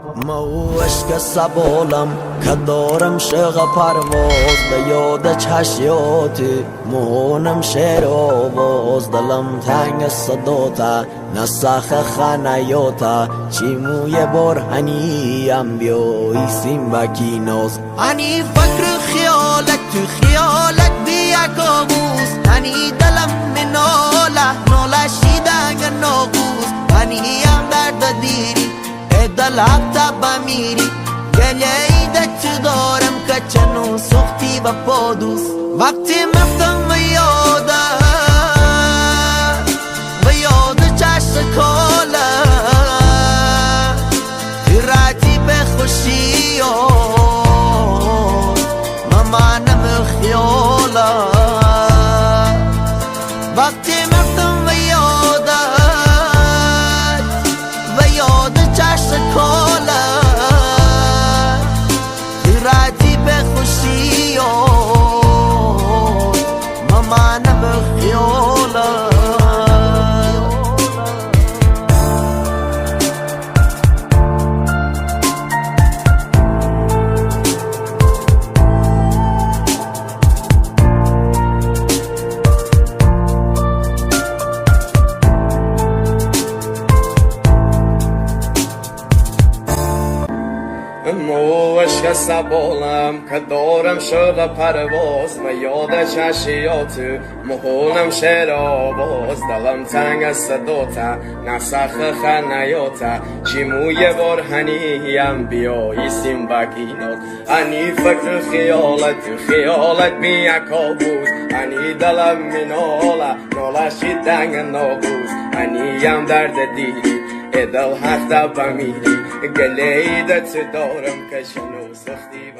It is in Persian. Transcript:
مو عشق سبالم که دارم شغ پرواز به یاد چشیاتی مهونم شعر آواز دلم تنگ صداتا نسخ خنیاتا چی موی برهنیم بیایی سیم بکی ناز هنی فکر خیالت تو خیالت بیا کابوس هنی دلم مناله ناله شیدنگ ناقوس هنی هم درد دیری دل حتا بمیری گلیده چه دارم که چنو سختی و پادوس وقتی مفتم و یاد چشم کاله راتی به خوشی ممانم خیاله وقتی مفتم و یاد چشم کاله راتی به خوشی ممانم خیاله مو عشق سبالم که دارم شغل پرواز و یاد چشیات مهونم شعر آواز دلم تنگ از صداتا نسخ خنیاتا چی موی برهنیم بیایی سیم بگینات هنی فکر خیالت بیا کابوس هنی دلم مناله ناله شیدنگ ناقوس هنی هم درد دیری دل حتا بمیری گلیده چه دارم که شنو سختی